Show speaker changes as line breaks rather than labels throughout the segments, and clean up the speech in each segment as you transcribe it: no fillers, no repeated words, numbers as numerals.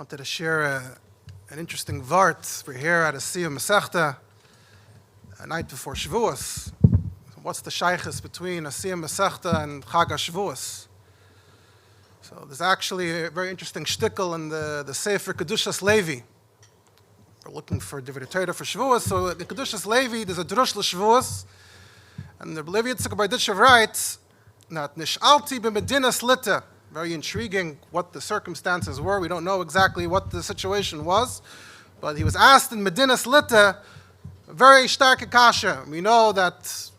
wanted to share an interesting vart. We're here at a Siyum Meseches, a night before Shavuos. What's the shaykhis between a Siyum Meseches and Chag HaShavuos? So there's actually a very interesting shtickle in the Sefer Kedushas Levi. We're looking for Dovid Torah for Shavuos. So in Kedushas Levi, there's a drush l'Shavuos, and the Levi Yitzchak Barditchev writes that Nishalti b'Medinas Lita. Very intriguing what the circumstances were. We don't know exactly what the situation was, but he was asked in Medinas Lita, a very stark kasha. We know that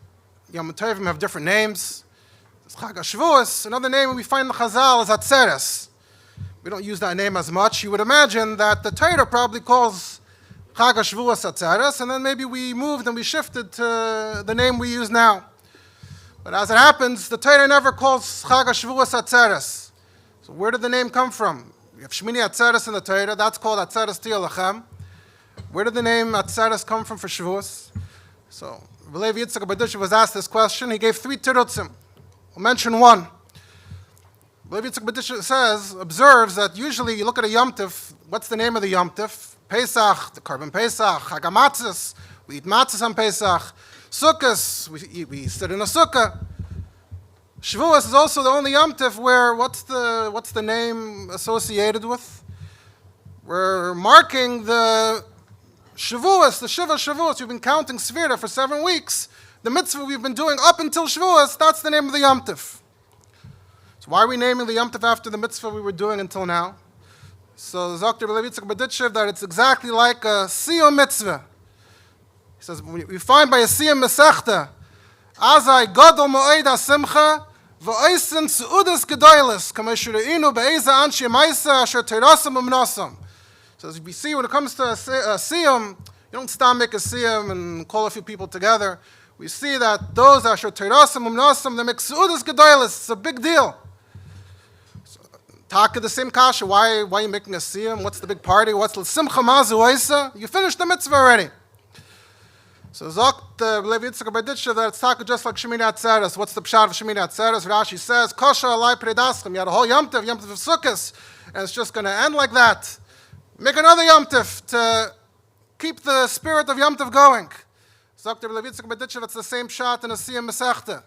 Yom Tovim have different names. There's Chag HaShavuos. Another name we find in the Chazal is Atzeres. We don't use that name as much. You would imagine that the Torah probably calls Chag HaShavuos Atzeres, and then maybe we moved and we shifted to the name we use now. But as it happens, the Torah never calls Chag HaShavuos Atzeres. So where did the name come from? We have Shmini Atzeres in the Torah. That's called Atzeres Tiyah Lachem. Where did the name Atzeres come from for Shavuos? So Rabbi Yitzchak Barditchev was asked this question. He gave three tirutzim. We'll mention one. Rabbi Yitzchak Barditchev observes that usually you look at a Yom Tov. What's the name of the Yom Tov? Pesach, the Korban Pesach, Chag HaMatzos. We eat matzahs on Pesach. Sukkos, we sit in a sukkah. Shavuos is also the only Yom Tov where what's the name associated with? We're marking the Shavuos, the Shiva Shavuos. We've been counting Sfira for 7 weeks. The mitzvah we've been doing up until Shavuos, that's the name of the Yom Tov. So why are we naming the Yom Tov after the mitzvah we were doing until now? So Dr. Rabbi Yitzchak Barditchev that it's exactly like a Siyum mitzvah. He says, we find by a Siyum Meseches, Azai Gadol Moed HaSimcha, V'oisen Su'udas Gedoyles, Kameshura'inu Be'eza Anshi Maisa, Asher Teirasam Umnasam. So as we see, when it comes to a Siyum, you don't stop make a Siyum and call a few people together. We see that those Asher Teirasam Umnasam, they make Su'udas Gedoyles. It's a big deal. Taka the same kasha. Why are you making a Siyum? What's the big party? What's the Simcha Mazu Oisa? You finished the mitzvah already. So Zokt Levi Yitzchak Barditchev that it's taka just like Shemini Atzeres. What's the pshat of Shemini Atzeres? Rashi says, Kosher alai predaschem. You had a whole Yom Tov of Sukkos, and it's just going to end like that. Make another Yom Tov to keep the spirit of Yom Tov going. Zokt Levi Yitzchak Barditchev, it's the same pshat in a Siyum Meseches.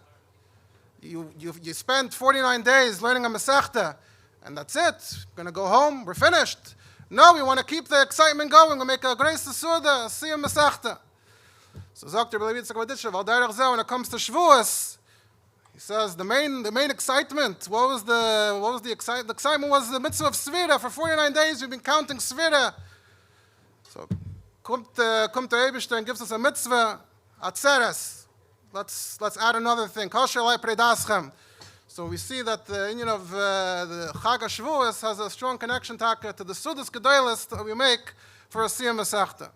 You spend 49 days learning a Meseches, and that's it. We're going to go home. We're finished. No, we want to keep the excitement going. We'll make a Grace Sotah, a Siyum Meseches. So Dr. Rabbi Yitzchak Barditchev, when it comes to Shavuos, he says the main excitement. What was the excitement? The excitement was the mitzvah of Svira. For 49 days we've been counting Svira. So kommt Eibishter and gives us a mitzvah Atzeres. Let's add another thing. Kosher alai predaschem. So we see that the union of the Chag HaShavuos has a strong connection to the Sudas Gedoyles that we make for a Siyum Meseches.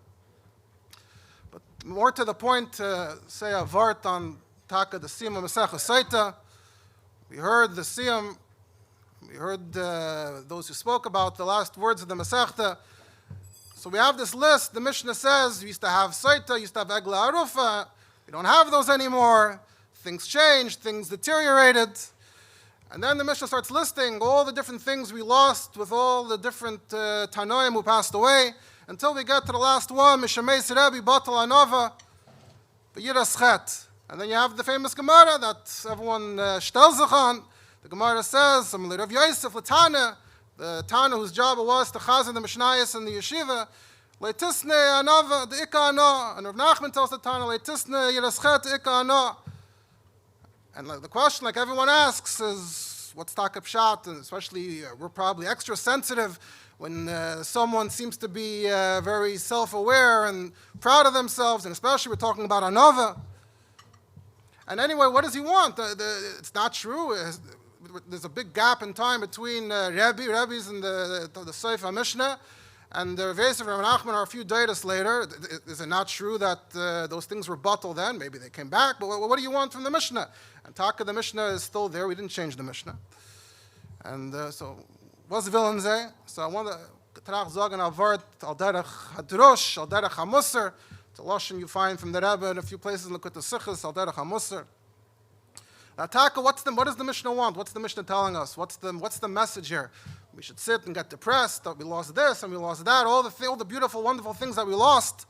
But more to the point, say a vart on Taka, the Siyum Meseches Sotah. We heard the Siyum, we heard those who spoke about the last words of the Meseches. So we have this list. The Mishnah says we used to have Sotah, used to have Egla Arufa. We don't have those anymore. Things changed, things deteriorated. And then the Mishnah starts listing all the different things we lost with all the different Tanoim who passed away, until we get to the last one, Mishameis Rabbi Batal Anova, V'yiras Chet. And then you have the famous Gemara that everyone shtel sich on. The Gemara says, Rav Yosef L'Tana, the Tana whose job it was to chazan the Mishnayos and the Yeshiva, Leitisne Anova, the Ika Ano. And Rav Nachman tells the Tana, Leitisne Yiras Chet, Ika Ano. And the question, like everyone asks, is what's Taka Pshat? And especially, we're probably extra sensitive when someone seems to be very self-aware and proud of themselves, and especially we're talking about Anova. And anyway, what does he want? It's not true. There's a big gap in time between Rabbi's and the Sefer Mishnah, and the Rebbeis of Rabbi Nachman are a few days later. Is it not true that those things were bottled then? Maybe they came back, but what do you want from the Mishnah? And Taka, the Mishnah is still there. We didn't change the Mishnah. And so, what's Willem say? So I want to trach sagen a word al derech hadrosh, al derech hamusser. It's a lashon you find from the Rebbe in a few places in the Sichos, al derech hamusser. Taka, what does the Mishnah want? What's the Mishnah telling us? What's the message here? we should sit and get depressed that we lost this and we lost that, all the beautiful, wonderful things that we lost.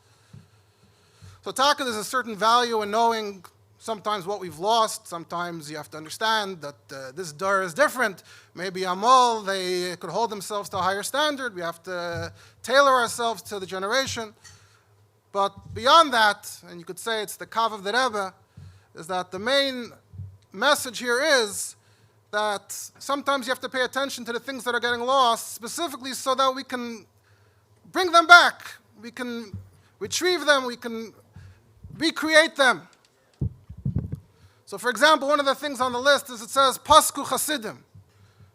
So taka, there's a certain value in knowing sometimes what we've lost. Sometimes you have to understand that this dar is different. Maybe Amal, they could hold themselves to a higher standard. We have to tailor ourselves to the generation. But beyond that, and you could say it's the kav of the Rebbe, is that the main message here is that sometimes you have to pay attention to the things that are getting lost, specifically so that we can bring them back. We can retrieve them. We can recreate them. So, for example, one of the things on the list is it says, Pasku Chasidim.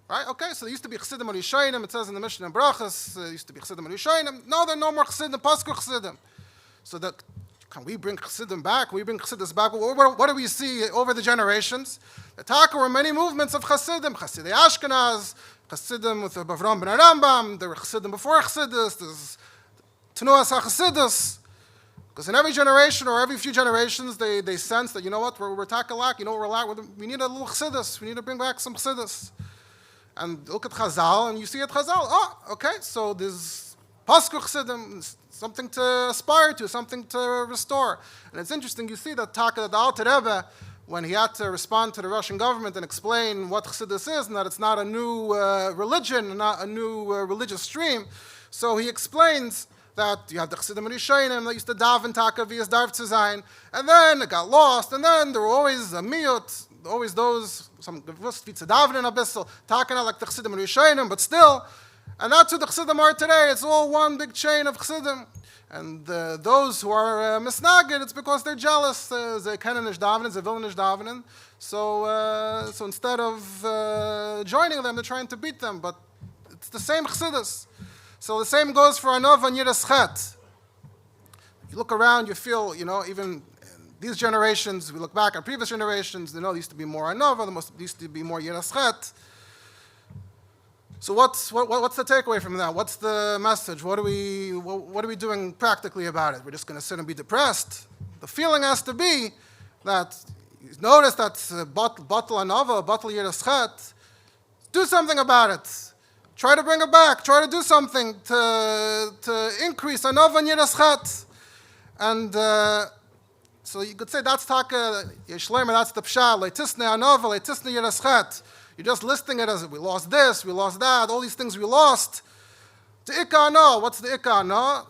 Right? Okay, so there used to be Chasidim Rishayim. It says in the Mishnah and Brachas, there used to be Chasidim Rishayim. No, there are no more Chasidim, Pasku Chasidim. So that, can we bring Chasidim back? Can we bring Chassidus back? What do we see over the generations? The Taka were many movements of Chasidim. Chasidei Ashkenaz, Chasidim with Bavram ben Arambam. There were Chasidim before Chassidus. There's Tenuas HaChassidus. Because in every generation or every few generations, they sense that, you know what, we're takalak, you know what we're lack. We need a little chassidus. We need to bring back some chassidus. And look at Chazal, and you see at Chazal, oh, okay, so there's pasku chassidim, something to aspire to, something to restore. And it's interesting, you see that Taka, the Alter Rebbe, when he had to respond to the Russian government and explain what chassidus is, and that it's not a new religion, not a new religious stream, so he explains that you have the Chassidim Rishayim that used to daven taka v'yas darv to sein, and then it got lost, and then there were always a miyut, always those, some gewusst to daven in a bissel, taka like the Chassidim Rishayim, but still, and that's who the Chassidim are today. It's all one big chain of Chassidim. And those who are misnagid, it's because they're jealous. They kenenish davening, they villanish davening. So instead of joining them, they're trying to beat them. But it's the same chassidus. So the same goes for Anova and Yiras Chet. If you look around, you feel, even in these generations, we look back at previous generations, there used to be more Anova, there used to be more Yiras Chet. So what's the takeaway from that? What's the message? What are we doing practically about it? We're just going to sit and be depressed? The feeling has to be that, notice that batal Anova, batal Yiras Chet, do something about it. Try to bring it back. Try to do something to increase Anova and Yiras Chet. And so you could say that's Taka Yeshlemer, that's the Pshah, Leitisne Anova, Leitisne Yiras Chet. You're just listing it as we lost this, we lost that, all these things we lost. The Ikka Ano, what's the Ikka Ano?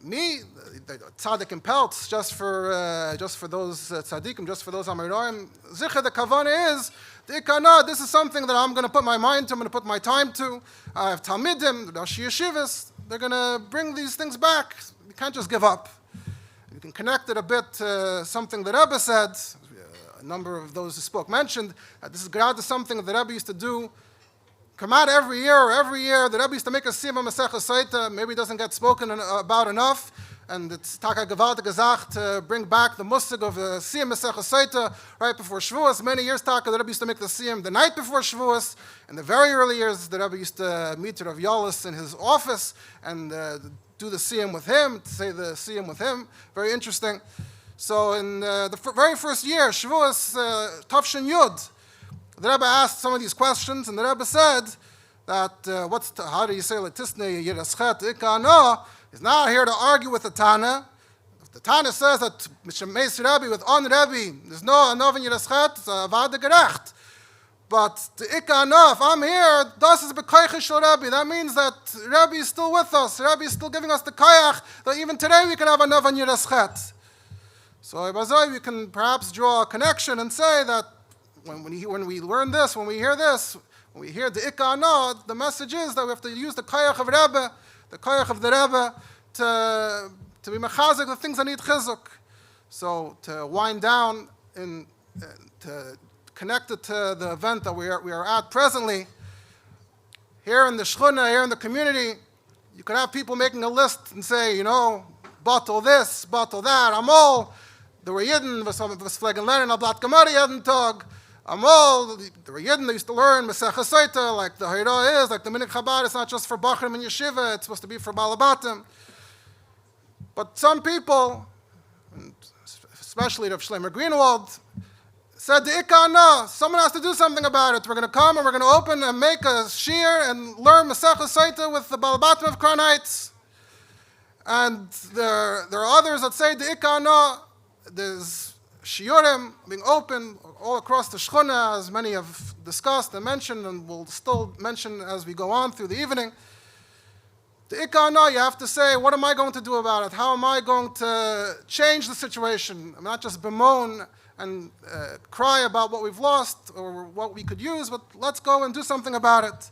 Me, the tzaddik in pelts, just for those tzaddikim, just for those Amiroim. Zicha, the Kavana is, the Ikka Ano, this is something that I'm going to put my mind to, I'm going to put my time to. I have Talmidim, the Rashi Yeshivas, they're going to bring these things back. You can't just give up. You can connect it a bit to something that Rebbe said. A number of those who spoke mentioned that this is grad something that the Rabbi used to do. Come out every year, the Rabbi used to make a Siyum Meseches Sotah. Maybe it doesn't get spoken about enough, and it's taka gewaltige Gesach to bring back the musig of the Siyum Meseches Sotah right before Shavuos. Many years taka, the Rabbi used to make the Siyum the night before Shavuos. In the very early years, the Rabbi used to meet Rav Yalis in his office and do the Siyum with him, to say the Siyum with him. Very interesting. So in the very first year, Shavuos Tafshin Yud, the Rebbe asked some of these questions, and the Rebbe said that how do you say Letisne Yiras Chet Ikka Ano? He's not here to argue with the Tana. If the Tana says that Mishemes Rabbi with on Rabbi, there's no Anov and Yiras Chet, it's Avada Gerecht. But the Ikka Ano, if I'm here, das is B'koiche Shel Rabbi. That means that Rabbi is still with us. Rabbi is still giving us the koyach that even today we can have Anov and Yiras Chet. So we can perhaps draw a connection and say that when we learn this, when we hear this, when we hear the Ikka Ano, the message is that we have to use the koyach of Rebbe, the koyach of the Rebbe, to be mechazik the things that need chizuk. So to wind down and to connect it to the event that we are at presently, here in the shchuna, here in the community, you could have people making a list and say, bottle this, bottle that, Amol. There were Yidden, was Flegen Lenin, Ablat Gamari Yidden Tog, Amol, there were Yidden, they used to learn Meseches Sotah, like the Hayra is, like the Minik Chabad, it's not just for Bachrim and Yeshiva, it's supposed to be for Balabatim. But some people, especially Rav Shlomo Greenwald, said the ikana, someone has to do something about it. We're going to come and we're going to open and make a shiur and learn Meseches Sotah with the Balabatim of Crown Heights. And there are others that say the ikana, there's shiurim being opened all across the Shechuna, as many have discussed and mentioned, and will still mention as we go on through the evening. The ikana, you have to say, what am I going to do about it? How am I going to change the situation? I'm not just bemoan and cry about what we've lost or what we could use, but let's go and do something about it.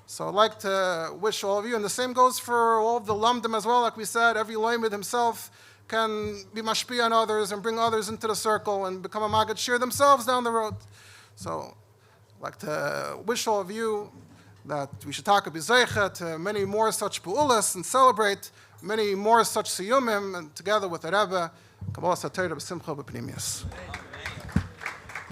So I'd like to wish all of you, and the same goes for all of the lamdim as well. Like we said, every loimid himself can be mashpia on others and bring others into the circle and become a magid shir themselves down the road. So I'd like to wish all of you that we should talk about zeicha to many more such pu'ulas and celebrate many more such siyumim, and together with the Rabbi, Kabbalah Sotah b'simcha b'pnimius.